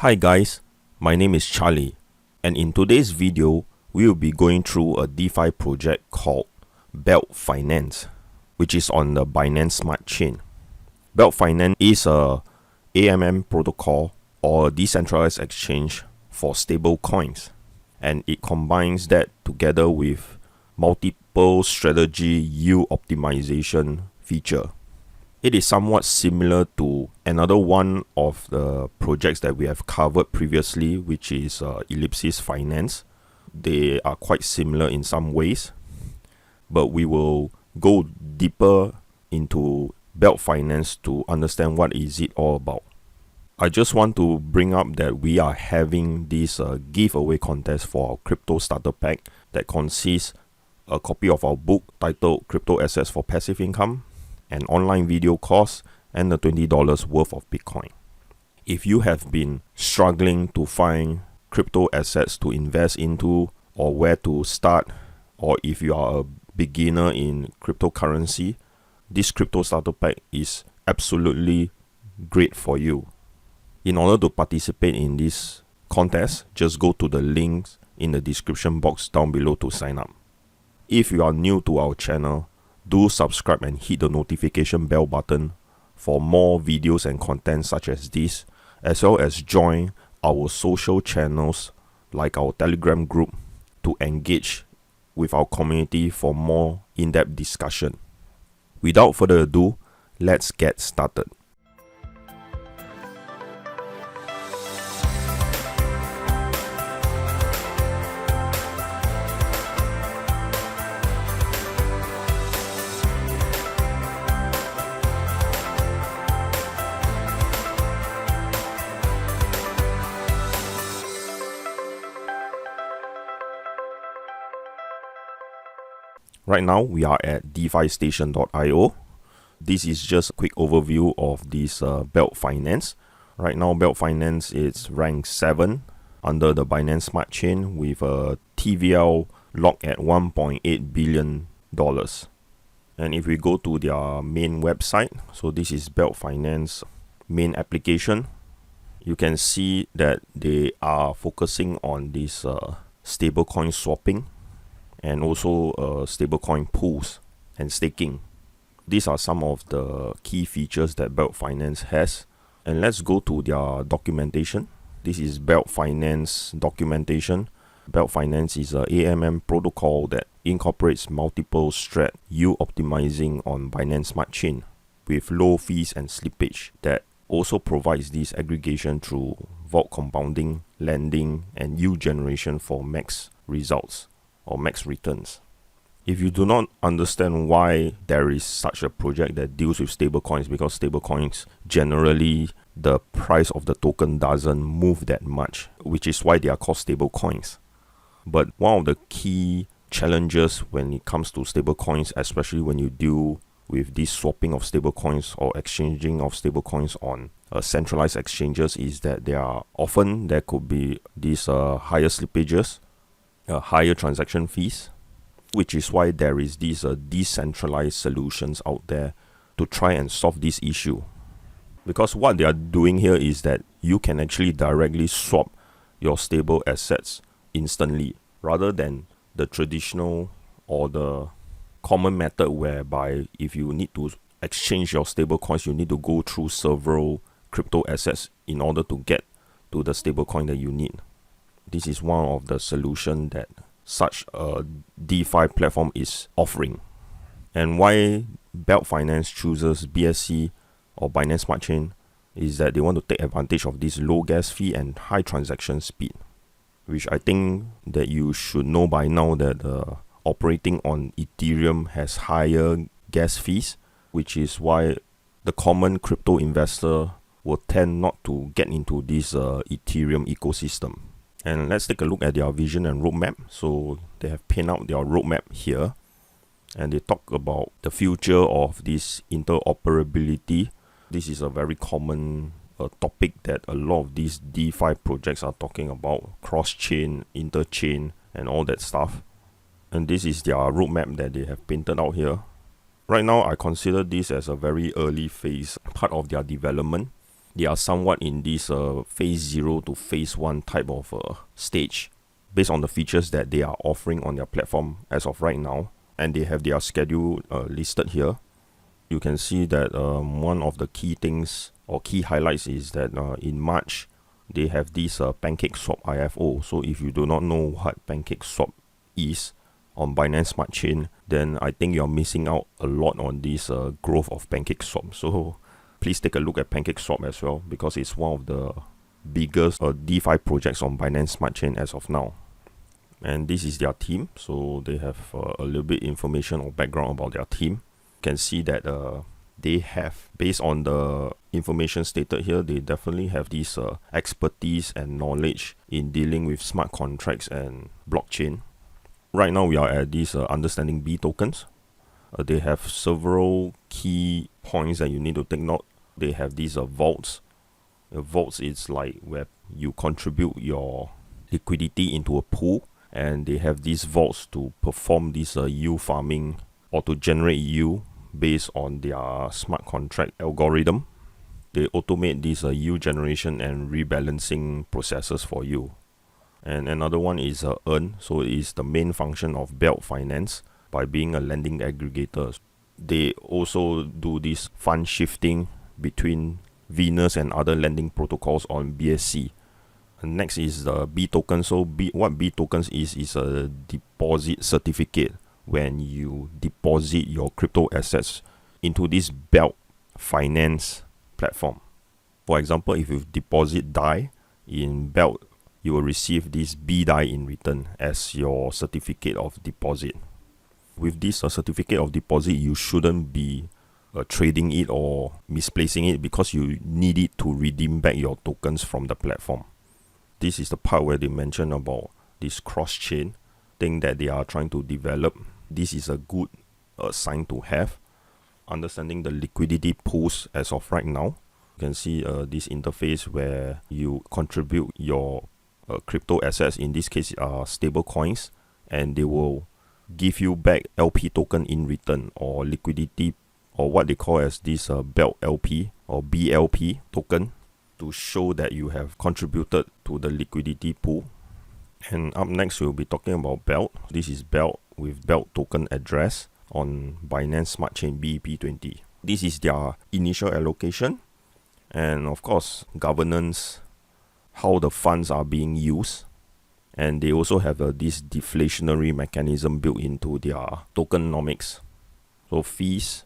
Hi guys, my name is Charlie, and in today's video, we will be going through a DeFi project called Belt Finance, which is on the Binance Smart Chain. Belt Finance is a AMM protocol or a decentralized exchange for stable coins, and it combines that together with multiple strategy yield optimization feature. It is somewhat similar to another one of the projects that we have covered previously, which is Ellipsis Finance. They are quite similar in some ways, but we will go deeper into Belt Finance to understand what is it all about. I just want to bring up that we are having this giveaway contest for our crypto starter pack that consists a copy of our book titled Crypto Assets for Passive Income, an online video course, and the $20 worth of Bitcoin. If you have been struggling to find crypto assets to invest into or where to start, or if you are a beginner in cryptocurrency, this crypto starter pack is absolutely great for you. In order to participate in this contest, just go to the links in the description box down below to sign up. If you are new to our channel, do subscribe and hit the notification bell button for more videos and content such as this, as well as join our social channels like our Telegram group to engage with our community for more in-depth discussion. Without further ado, let's get started. Right now, we are at DeFiStation.io. This is just a quick overview of this Belt Finance. Right now, Belt Finance is ranked 7 under the Binance Smart Chain with a TVL locked at $1.8 billion. And if we go to their main website, so this is Belt Finance main application, you can see that they are focusing on this stablecoin swapping and also stablecoin pools and staking. These are some of the key features that Belt Finance has. And let's go to their documentation. This is Belt Finance documentation. Belt Finance is a AMM protocol that incorporates multiple strat yield optimizing on Binance Smart Chain with low fees and slippage that also provides this aggregation through vault compounding, lending, and yield generation for max results or max returns. If you do not understand why there is such a project that deals with stablecoins, because stablecoins generally the price of the token doesn't move that much, which is why they are called stablecoins. But one of the key challenges when it comes to stablecoins, especially when you deal with this swapping of stablecoins or exchanging of stablecoins on centralized exchanges, is that there could be these higher slippages, higher transaction fees, which is why there is these decentralized solutions out there to try and solve this issue. Because what they are doing here is that you can actually directly swap your stable assets instantly, rather than the traditional or the common method whereby if you need to exchange your stable coins, you need to go through several crypto assets in order to get to the stable coin that you need. This is one of the solutions that such a DeFi platform is offering. And why Belt Finance chooses BSC or Binance Smart Chain is that they want to take advantage of this low gas fee and high transaction speed, which I think that you should know by now that operating on Ethereum has higher gas fees, which is why the common crypto investor will tend not to get into this Ethereum ecosystem. And let's take a look at their vision and roadmap. So they have pinned out their roadmap here, and they talk about the future of this interoperability. This is a very common topic that a lot of these DeFi projects are talking about: cross-chain, interchain, and all that stuff. And this is their roadmap that they have painted out here. Right now, I consider this as a very early phase part of their development, They are somewhat in this phase 0 to phase 1 type of stage based on the features that they are offering on their platform as of right now. And they have their schedule listed here. You can see that one of the key things or key highlights is that in March, they have this PancakeSwap IFO. So if you do not know what PancakeSwap is on Binance Smart Chain, then I think you're missing out a lot on this growth of PancakeSwap. So please take a look at PancakeSwap as well, because it's one of the biggest DeFi projects on Binance Smart Chain as of now. And this is their team. So they have a little bit information or background about their team. You can see that they have, based on the information stated here, they definitely have this expertise and knowledge in dealing with smart contracts and blockchain. Right now we are at these understanding B tokens. They have several key points that you need to take note. They have these vaults. Vaults is like where you contribute your liquidity into a pool, and they have these vaults to perform this yield farming or to generate yield based on their smart contract algorithm. They automate this yield generation and rebalancing processes for you. And another one is Earn. So it is the main function of Belt Finance by being a lending aggregator. They also do this fund shifting between Venus and other lending protocols on BSC. And next is the B token. So what B tokens is a deposit certificate when you deposit your crypto assets into this Belt Finance platform. For example, if you deposit DAI in Belt, you will receive this B DAI in return as your certificate of deposit. With this certificate of deposit, you shouldn't be trading it or misplacing it, because you need it to redeem back your tokens from the platform. This is the part where they mention about this cross-chain thing that they are trying to develop. This is a good sign to have. Understanding the liquidity pools as of right now. You can see this interface where you contribute your crypto assets, in this case stable coins, and they will give you back LP token in return, or liquidity, or what they call as this Belt LP or BLP token, to show that you have contributed to the liquidity pool. And up next we'll be talking about Belt. This is Belt with Belt token address on Binance Smart Chain BEP20. This is their initial allocation, and of course governance, how the funds are being used. And they also have this deflationary mechanism built into their tokenomics. So fees,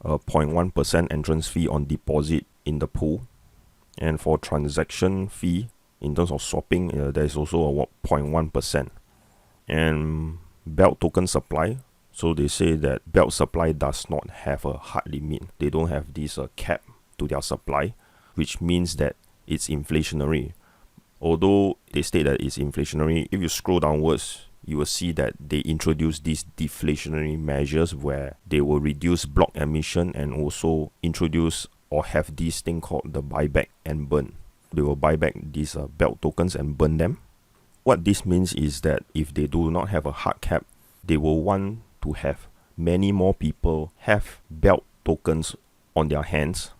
0.1% entrance fee on deposit in the pool. And for transaction fee, in terms of swapping, there is also a 0.1%. And Belt token supply, so they say that Belt supply does not have a hard limit. They don't have this cap to their supply, which means that it's inflationary. Although they state that it's inflationary, if you scroll downwards, you will see that they introduce these deflationary measures where they will reduce block emission and also introduce or have this thing called the buyback and burn. They will buy back these Belt tokens and burn them. What this means is that if they do not have a hard cap, they will want to have many more people have Belt tokens on their hands.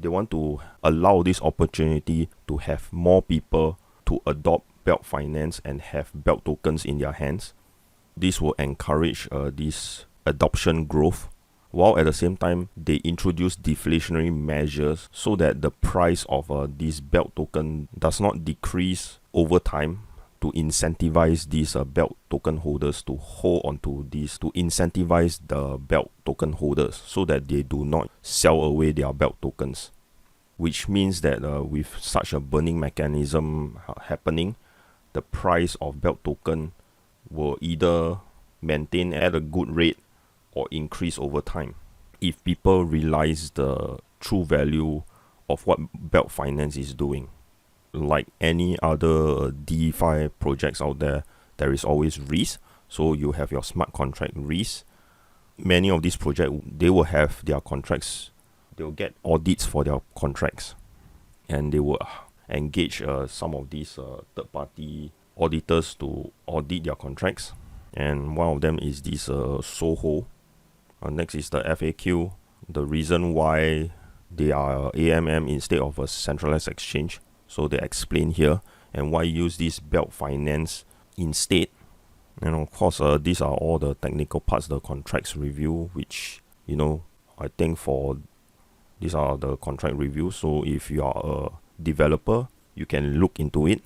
They want to allow this opportunity to have more people to adopt Belt Finance and have Belt tokens in their hands. This will encourage this adoption growth, while at the same time they introduce deflationary measures so that the price of this Belt token does not decrease over time, to incentivize these Belt token holders to hold onto this, to incentivize the Belt token holders so that they do not sell away their Belt tokens. Which means that with such a burning mechanism happening, the price of Belt token will either maintain at a good rate or increase over time, if people realize the true value of what Belt Finance is doing. Like any other DeFi projects out there, there is always risk. So you have your smart contract risk. Many of these projects, they will have their contracts, they will get audits for their contracts, and they will engage some of these third-party auditors to audit their contracts. And one of them is this Soho. Next is the FAQ. The reason why they are AMM instead of a centralized exchange. So they explain here and why use this Belt Finance instead. And of course, these are all the technical parts, the contracts review, which, I think for these are the contract reviews. So if you are a developer, you can look into it.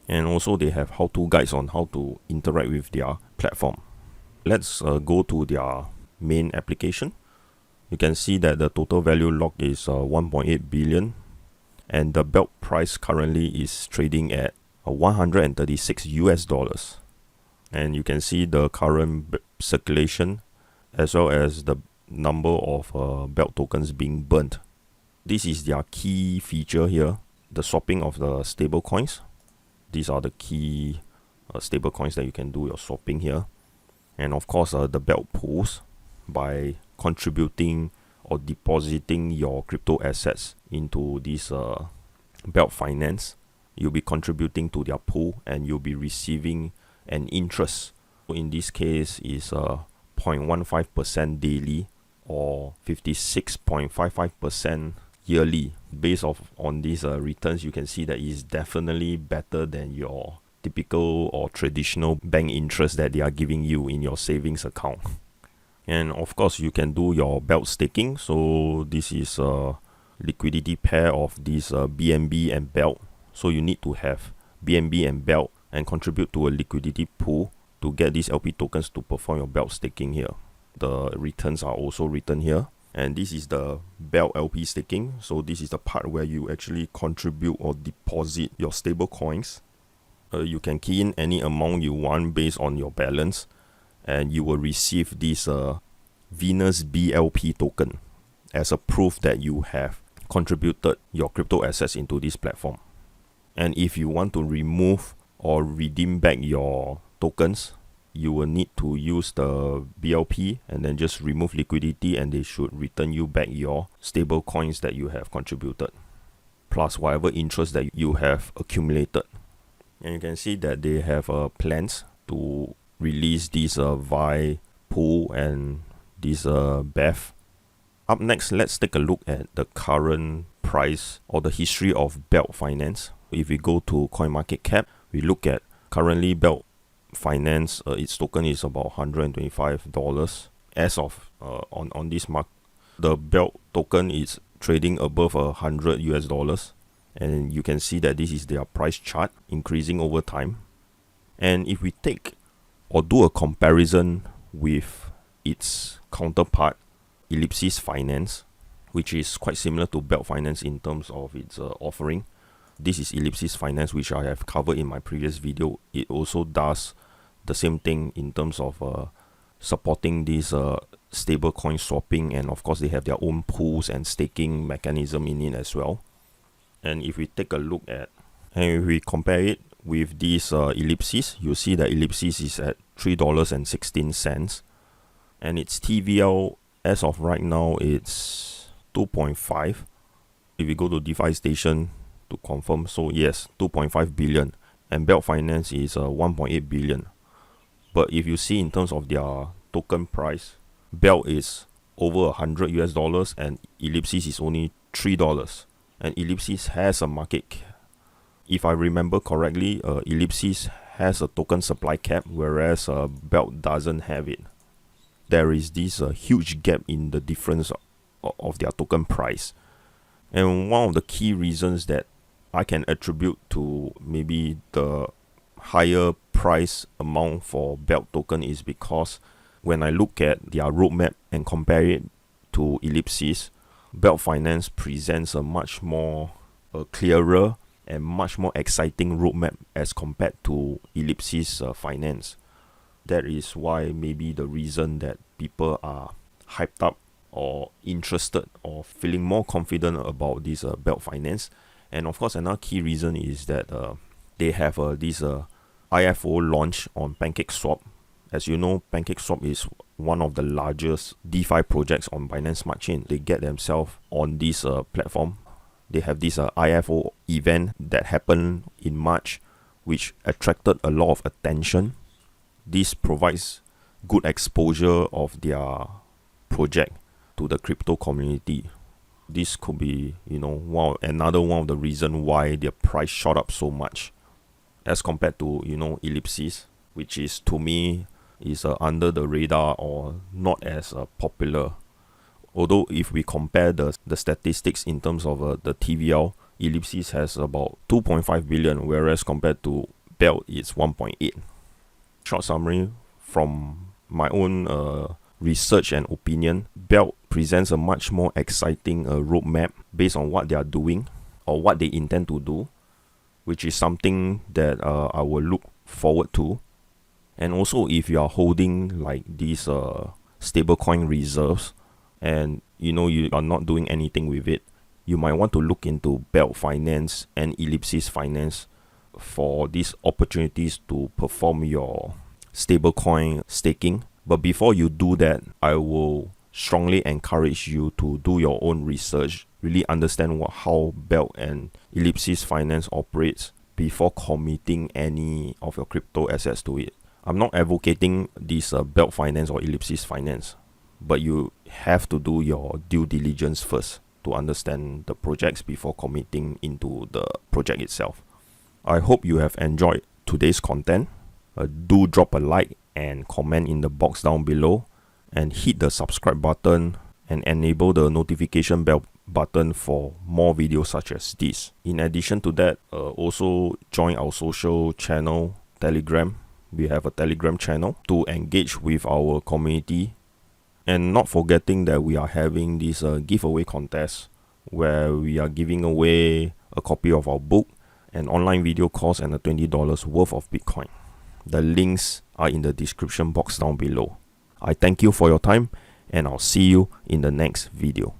And also they have how-to guides on how to interact with their platform. Let's go to their main application. You can see that the total value locked is 1.8 billion, and the belt price currently is trading at 136 US dollars. And you can see the current circulation as well as the number of belt tokens being burnt. This is their key feature here, the swapping of the stable coins. These are the key stable coins that you can do your swapping here. And of course, the belt pools, by contributing or depositing your crypto assets into this Belt Finance, you'll be contributing to their pool and you'll be receiving an interest. So in this case is 0.15% daily or 56.55% yearly. Based on these returns, you can see that it's definitely better than your typical or traditional bank interest that they are giving you in your savings account. And of course, you can do your belt staking. So this is a liquidity pair of this BNB and belt. So you need to have BNB and belt and contribute to a liquidity pool to get these LP tokens to perform your belt staking here. The returns are also written here. And this is the belt LP staking. So this is the part where you actually contribute or deposit your stable coins. You can key in any amount you want based on your balance, and you will receive this Venus BLP token as a proof that you have contributed your crypto assets into this platform. And if you want to remove or redeem back your tokens, you will need to use the BLP and then just remove liquidity, and they should return you back your stable coins that you have contributed, plus whatever interest that you have accumulated. And you can see that they have plans to release this VI pool and this BEF. Up next, let's take a look at the current price or the history of Belt Finance. If we go to CoinMarketCap, we look at currently Belt Finance, its token is about $125 as of on this mark. The Belt token is trading above $100 US, and you can see that this is their price chart increasing over time. And if we take or do a comparison with its counterpart, Ellipsis Finance, which is quite similar to Belt Finance in terms of its offering. This is Ellipsis Finance, which I have covered in my previous video. It also does the same thing in terms of supporting this stablecoin swapping, and of course they have their own pools and staking mechanism in it as well. And if we take a look at, and if we compare it with this Ellipsis, you'll see that Ellipsis is at $3.16, and its TVL as of right now it's 2.5. If we go to DeFi Station to confirm, so yes, 2.5 billion, and Belt Finance is 1.8 billion. But if you see in terms of their token price, Belt is over $100 and Ellipsis is only $3. And Ellipsis has a market cap. If I remember correctly, Ellipsis has a token supply cap, whereas Belt doesn't have it. There is this huge gap in the difference of their token price. And one of the key reasons that I can attribute to maybe the higher price amount for Belt token is because when I look at their roadmap and compare it to Ellipsis, Belt Finance presents a much more clearer and much more exciting roadmap as compared to Ellipsis Finance. That is why maybe the reason that people are hyped up or interested or feeling more confident about this Belt Finance. And of course, another key reason is that they have this IFO launch on PancakeSwap. As you know, PancakeSwap is one of the largest DeFi projects on Binance Smart Chain. They get themselves on this platform. They have this IFO event that happened in March, which attracted a lot of attention. This provides good exposure of their project to the crypto community. This could be, another one of the reason why their price shot up so much as compared to, Ellipsis, which is, to me, is under the radar or not as popular. Although if we compare the statistics in terms of the TVL, Ellipsis has about 2.5 billion, whereas compared to Belt, it's 1.8. Short summary from my own research and opinion, Belt presents a much more exciting roadmap based on what they are doing or what they intend to do, which is something that I will look forward to. And also, if you are holding like these stablecoin reserves and you are not doing anything with it, you might want to look into Belt Finance and Ellipsis Finance for these opportunities to perform your stablecoin staking. But before you do that, I will strongly encourage you to do your own research, really understand how Belt and Ellipsis Finance operates before committing any of your crypto assets to it. I'm not advocating this Belt Finance or Ellipsis Finance, but you have to do your due diligence first to understand the projects before committing into the project itself. I hope you have enjoyed today's content. Do drop a like and comment in the box down below, and hit the subscribe button and enable the notification bell button for more videos such as this. In addition to that, also join our social channel Telegram. We have a Telegram channel to engage with our community, and not forgetting that we are having this giveaway contest where we are giving away a copy of our book, an online video course, and a $20 worth of Bitcoin. The links are in the description box down below. I thank you for your time, and I'll see you in the next video.